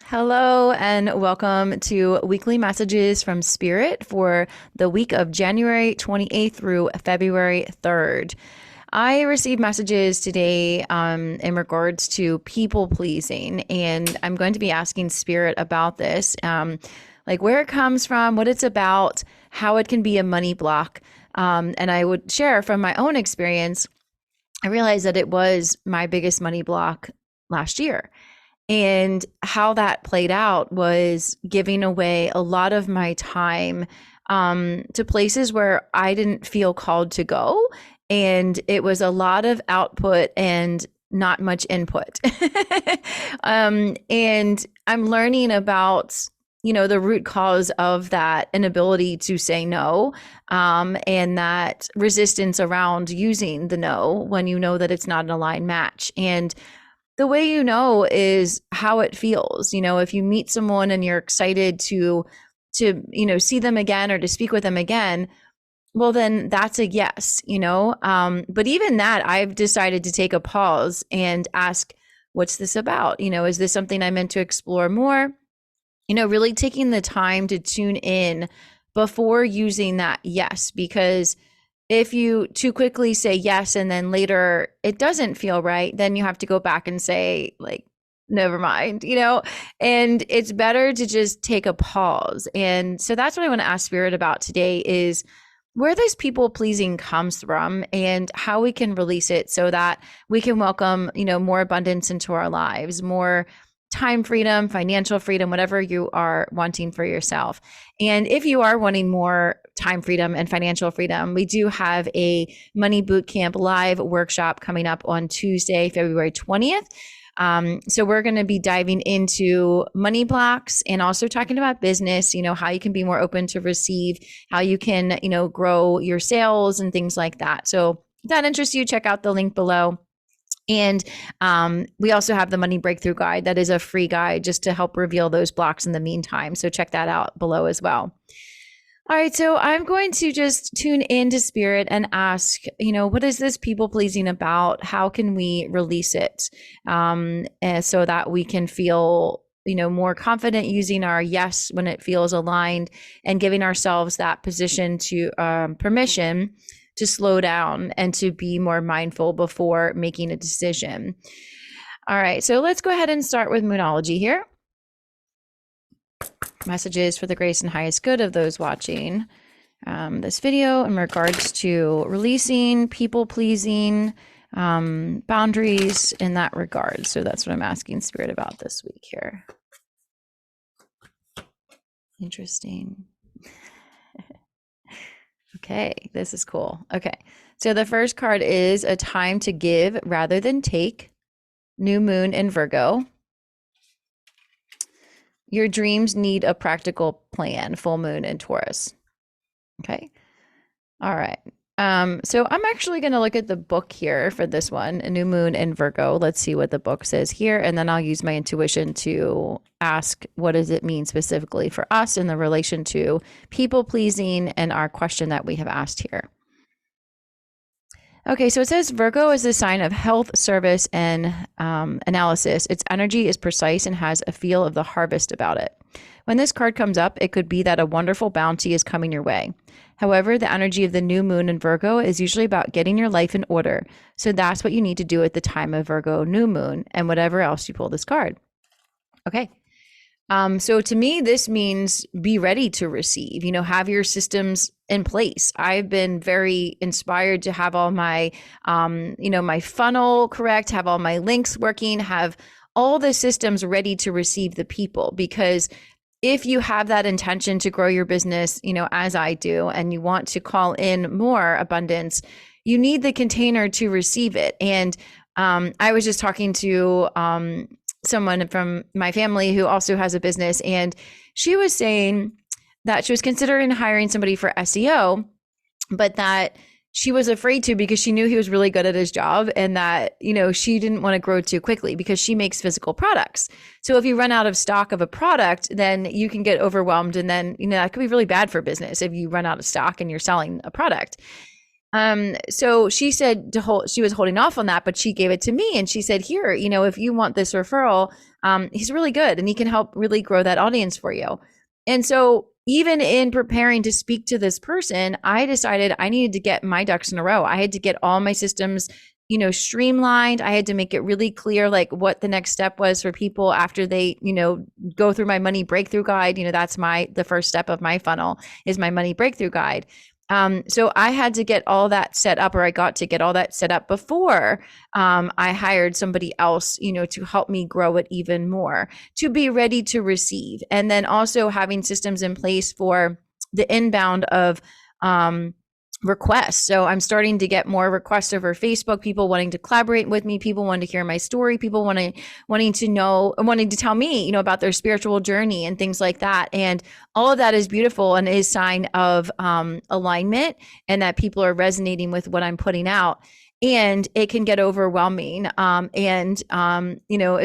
Hello and welcome to weekly messages from Spirit for the week of January 28th through February 3rd. I received messages today in regards to people pleasing, and I'm going to be asking Spirit about this, like where it comes from, what it's about, how it can be a money block. And I would share from my own experience. I realized that it was my biggest money block last year. And how that played out was giving away a lot of my time to places where I didn't feel called to go. And it was a lot of output and not much input. And I'm learning about, the root cause of that inability to say no, and that resistance around using the no when you know that it's not an aligned match. And the way you know is how it feels. If you meet someone and you're excited to see them again or to speak with them again, well, then that's a yes. But even that, I've decided to take a pause and ask, what's this about? Is this something I'm meant to explore more? Really taking the time to tune in before using that yes, because if you too quickly say yes and then later it doesn't feel right, then you have to go back and say, like, never mind, and it's better to just take a pause. And so that's what I want to ask Spirit about today, is where this people pleasing comes from and how we can release it so that we can welcome, more abundance into our lives, more time freedom, financial freedom, whatever you are wanting for yourself. And if you are wanting more time freedom and financial freedom, we do have a money bootcamp live workshop coming up on Tuesday, February 20th. So we're going to be diving into money blocks and also talking about business, how you can be more open to receive, how you can, grow your sales and things like that. So if that interests you, check out the link below. And we also have the Money Breakthrough Guide. That is a free guide just to help reveal those blocks in the meantime. So check that out below as well. All right, so I'm going to just tune into Spirit and ask, what is this people pleasing about? How can we release it so that we can feel, more confident using our yes when it feels aligned, and giving ourselves that position to permission to slow down and to be more mindful before making a decision. All right, so let's go ahead and start with Moonology here. Messages for the grace and highest good of those watching this video in regards to releasing, people pleasing, boundaries in that regard. So that's what I'm asking Spirit about this week here. Interesting. Okay, this is cool. Okay, so the first card is a time to give rather than take. New moon in Virgo. Your dreams need a practical plan. Full moon in Taurus. Okay. All right. So I'm actually going to look at the book here for this one, a new moon in Virgo. Let's see what the book says here. And then I'll use my intuition to ask, what does it mean specifically for us in the relation to people pleasing and our question that we have asked here. Okay, so it says Virgo is the sign of health, service, and analysis. Its energy is precise and has a feel of the harvest about it. When this card comes up, it could be that a wonderful bounty is coming your way. However, the energy of the new moon in Virgo is usually about getting your life in order. So that's what you need to do at the time of Virgo new moon and whatever else you pull this card. Okay. So to me, this means be ready to receive, have your systems in place. I've been very inspired to have all my, my funnel correct, have all my links working, have all the systems ready to receive the people. Because if you have that intention to grow your business, as I do, and you want to call in more abundance, you need the container to receive it. And I was just talking to someone from my family who also has a business, and she was saying that she was considering hiring somebody for SEO, but that she was afraid to because she knew he was really good at his job, and that, she didn't want to grow too quickly because she makes physical products. So if you run out of stock of a product, then you can get overwhelmed, and then, that could be really bad for business if you run out of stock and you're selling a product. So she said she was holding off on that, but she gave it to me and she said, here, if you want this referral, he's really good and he can help really grow that audience for you. And so even in preparing to speak to this person, I decided I needed to get my ducks in a row. I had to get all my systems, streamlined. I had to make it really clear, like what the next step was for people after they, go through my money breakthrough guide. That's the first step of my funnel is my money breakthrough guide. So I had to get all that set up, or I got to get all that set up before I hired somebody else, to help me grow it even more, to be ready to receive. And then also having systems in place for the inbound of requests. So I'm starting to get more requests over Facebook, people wanting to collaborate with me, people wanting to hear my story, people wanting to know, wanting to tell me, about their spiritual journey and things like that. And all of that is beautiful and is sign of alignment, and that people are resonating with what I'm putting out. And it can get overwhelming. As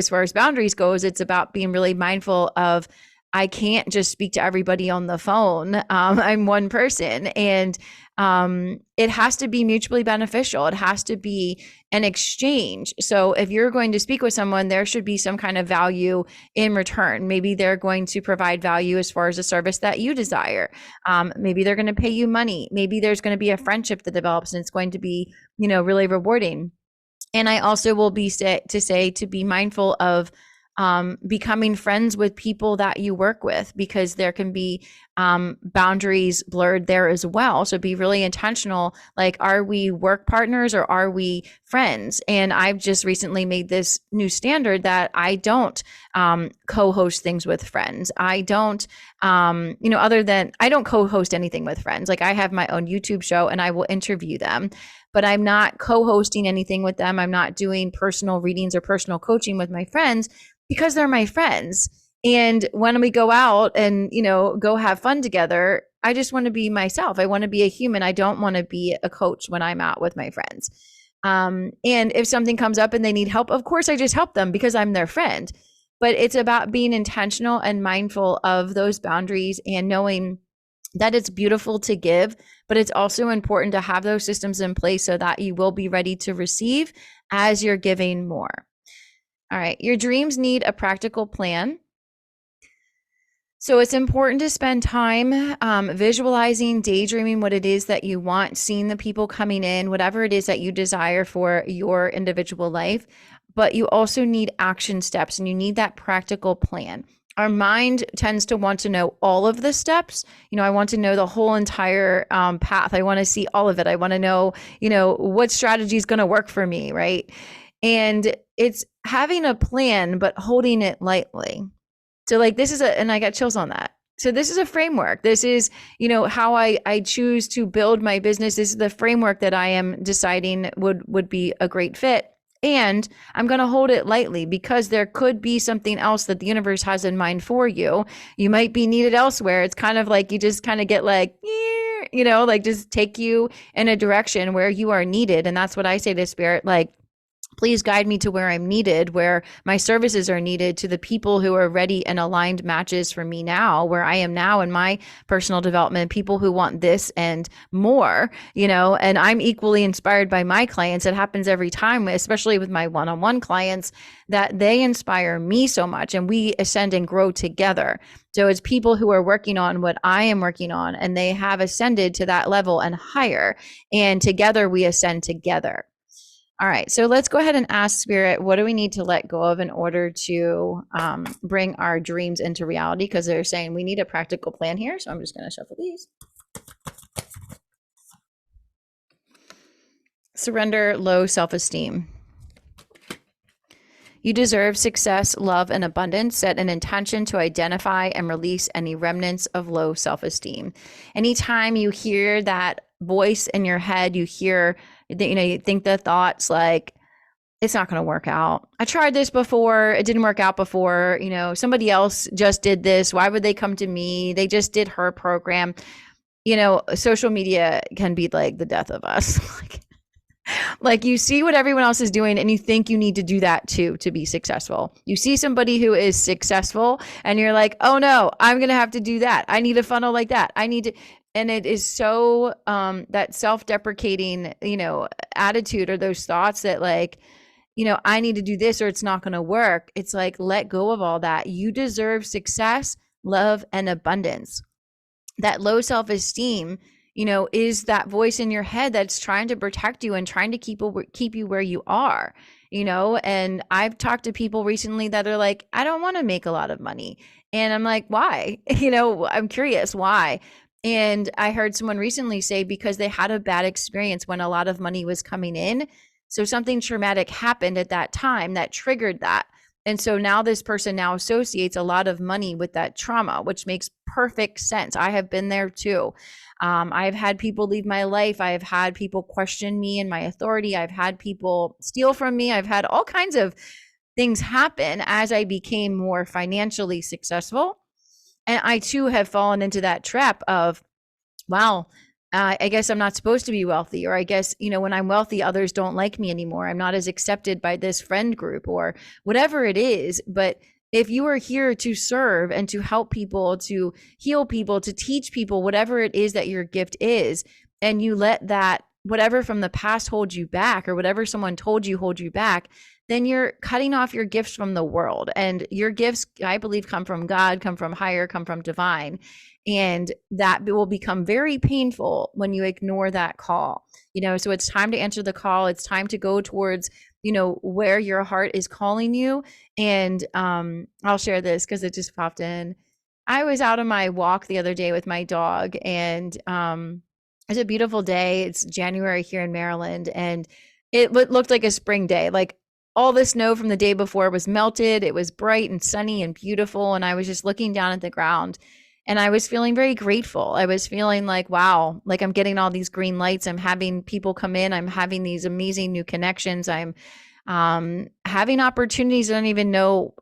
far as boundaries goes, it's about being really mindful of, I can't just speak to everybody on the phone. I'm one person, and it has to be mutually beneficial. It has to be an exchange. So if you're going to speak with someone, there should be some kind of value in return. Maybe they're going to provide value as far as a service that you desire. Maybe they're going to pay you money. Maybe there's going to be a friendship that develops and it's going to be, really rewarding. And I also will to be mindful of becoming friends with people that you work with, because there can be boundaries blurred there as well. So be really intentional. Like, are we work partners or are we friends? And I've just recently made this new standard that I don't co-host things with friends. I don't, I don't co-host anything with friends. Like, I have my own YouTube show and I will interview them, but I'm not co-hosting anything with them. I'm not doing personal readings or personal coaching with my friends, because they're my friends. And when we go out and, go have fun together, I just want to be myself. I want to be a human. I don't want to be a coach when I'm out with my friends. And if something comes up and they need help, of course, I just help them because I'm their friend. But it's about being intentional and mindful of those boundaries and knowing that it's beautiful to give, but it's also important to have those systems in place so that you will be ready to receive as you're giving more. All right, your dreams need a practical plan. So it's important to spend time visualizing, daydreaming what it is that you want, seeing the people coming in, whatever it is that you desire for your individual life. But you also need action steps, and you need that practical plan. Our mind tends to want to know all of the steps. I want to know the whole entire path. I want to see all of it. I want to know, what strategy is going to work for me, right? And it's having a plan, but holding it lightly. So and I got chills on that. So this is a framework. This is, how I choose to build my business. This is the framework that I am deciding would be a great fit. And I'm going to hold it lightly, because there could be something else that the universe has in mind for you. You might be needed elsewhere. It's kind of like you just kind of get just take you in a direction where you are needed. And that's what I say to Spirit, please guide me to where I'm needed, where my services are needed, to the people who are ready and aligned matches for me now, where I am now in my personal development, people who want this and more, and I'm equally inspired by my clients. It happens every time, especially with my one-on-one clients, that they inspire me so much, and we ascend and grow together. So it's people who are working on what I am working on, and they have ascended to that level and higher, and together we ascend together. All right, so let's go ahead and ask Spirit, what do we need to let go of in order to bring our dreams into reality? Because they're saying we need a practical plan here. So I'm just going to shuffle these. Surrender low self-esteem. You deserve success, love, and abundance. Set an intention to identify and release any remnants of low self-esteem. Anytime you hear that voice in your head, you hear that, you think the thoughts like, it's not going to work out. I tried this before. It didn't work out before. Somebody else just did this. Why would they come to me? They just did her program. Social media can be like the death of us. Like you see what everyone else is doing and you think you need to do that too, to be successful. You see somebody who is successful and you're like, oh no, I'm going to have to do that. I need a funnel like that. and it is so that self-deprecating, attitude, or those thoughts that like, I need to do this or it's not going to work. It's like, let go of all that. You deserve success, love, and abundance. That low self-esteem, is that voice in your head that's trying to protect you and trying to keep you where you are, and I've talked to people recently that are like, I don't want to make a lot of money. And I'm like, why? I'm curious why. And I heard someone recently say because they had a bad experience when a lot of money was coming in. So something traumatic happened at that time that triggered that. And so now this person now associates a lot of money with that trauma, which makes perfect sense. I have been there too. I've had people leave my life. I've had people question me and my authority. I've had people steal from me. I've had all kinds of things happen as I became more financially successful. And I too have fallen into that trap of, wow, I guess I'm not supposed to be wealthy, or I guess, when I'm wealthy, others don't like me anymore. I'm not as accepted by this friend group or whatever it is. But if you are here to serve and to help people, to heal people, to teach people, whatever it is that your gift is, and you let that, whatever from the past hold you back, or whatever someone told you hold you back, then you're cutting off your gifts from the world. And your gifts, I believe, come from God, come from higher, come from divine. And that will become very painful when you ignore that call. So it's time to answer the call. It's time to go towards, where your heart is calling you. And I'll share this because it just popped in. I was out on my walk the other day with my dog, and it's a beautiful day. It's January here in Maryland, and it looked like a spring day. Like, all the snow from the day before was melted. It was bright and sunny and beautiful. And I was just looking down at the ground, and I was feeling very grateful. I was feeling like, wow, like I'm getting all these green lights. I'm having people come in. I'm having these amazing new connections. I'm having opportunities I don't even know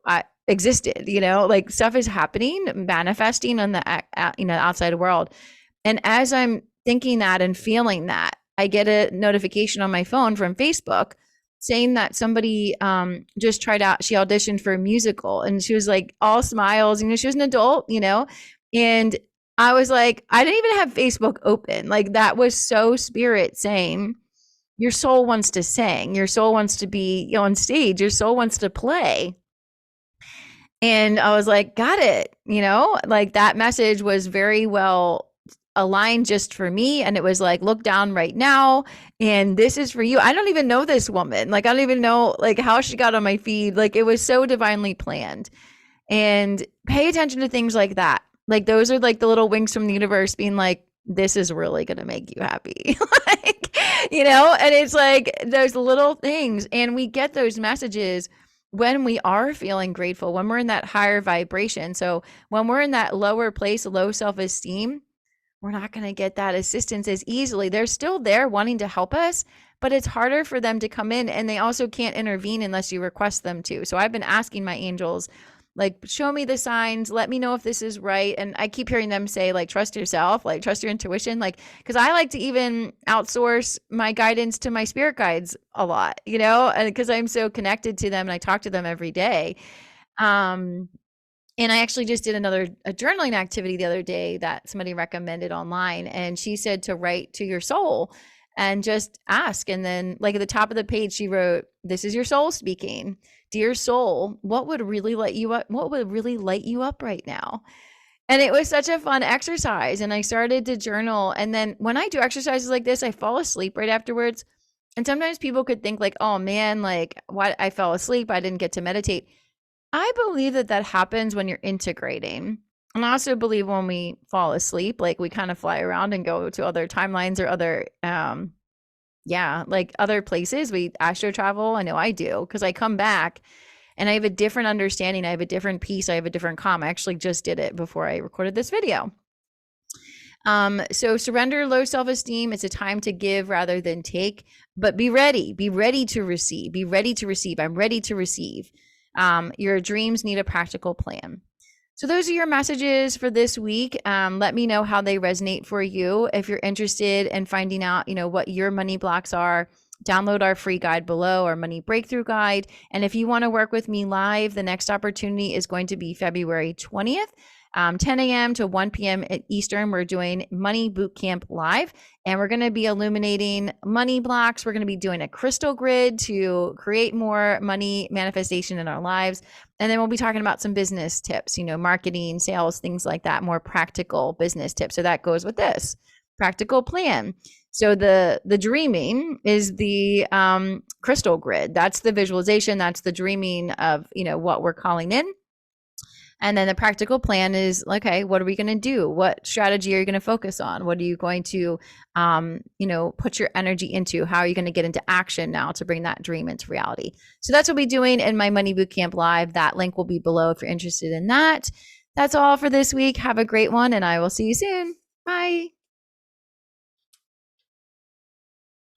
existed, like stuff is happening, manifesting on the, outside world. And as I'm thinking that and feeling that, I get a notification on my phone from Facebook saying that somebody just tried out, she auditioned for a musical, and she was like all smiles, she was an adult, and I was like, I didn't even have Facebook open. Like, that was so spirit saying, your soul wants to sing, your soul wants to be on stage, your soul wants to play. And I was like, got it. Like, that message was very well aligned just for me. And it was like, look down right now, and this is for you. I don't even know this woman. Like, I don't even know like how she got on my feed. Like, it was so divinely planned. And pay attention to things like that. Like, those are like the little winks from the universe being like, this is really going to make you happy. Like, and it's like those little things. And we get those messages when we are feeling grateful, when we're in that higher vibration. So when we're in that lower place, low self-esteem, we're not going to get that assistance as easily. They're still there wanting to help us, but it's harder for them to come in, and they also can't intervene unless you request them to. So I've been asking my angels, like, show me the signs, let me know if this is right. And I keep hearing them say, like, trust yourself, like, trust your intuition. Like, because I like to even outsource my guidance to my spirit guides a lot, and because I'm so connected to them and I talk to them every day. And I actually just did a journaling activity the other day that somebody recommended online. And she said to write to your soul and just ask. And then, like, at the top of the page, she wrote, this is your soul speaking. Dear soul, what would really light you up? What would really light you up right now? And it was such a fun exercise. And I started to journal. And then when I do exercises like this, I fall asleep right afterwards. And sometimes people could think like, oh man, like, why I fell asleep, I didn't get to meditate. I believe that happens when you're integrating. And I also believe when we fall asleep, like, we kind of fly around and go to other timelines or other, like other places. We astro travel. I know I do, because I come back and I have a different understanding. I have a different peace. I have a different calm. I actually just did it before I recorded this video. So surrender low self-esteem. It's a time to give rather than take, but be ready to receive, be ready to receive. I'm ready to receive. Your dreams need a practical plan. So those are your messages for this week. Let me know how they resonate for you. If you're interested in finding out, what your money blocks are, download our free guide below, our money breakthrough guide. And if you want to work with me live, the next opportunity is going to be February 20th. 10 a.m. to 1 p.m. Eastern, we're doing Money Bootcamp Live, and we're going to be illuminating money blocks. We're going to be doing a crystal grid to create more money manifestation in our lives. And then we'll be talking about some business tips, marketing, sales, things like that, more practical business tips. So that goes with this practical plan. So the dreaming is the crystal grid. That's the visualization. That's the dreaming of, what we're calling in. And then the practical plan is, okay, what are we going to do? What strategy are you going to focus on? What are you going to, put your energy into? How are you going to get into action now to bring that dream into reality? So that's what we'll be doing in my Money Bootcamp Live. That link will be below if you're interested in that. That's all for this week. Have a great one, and I will see you soon. Bye.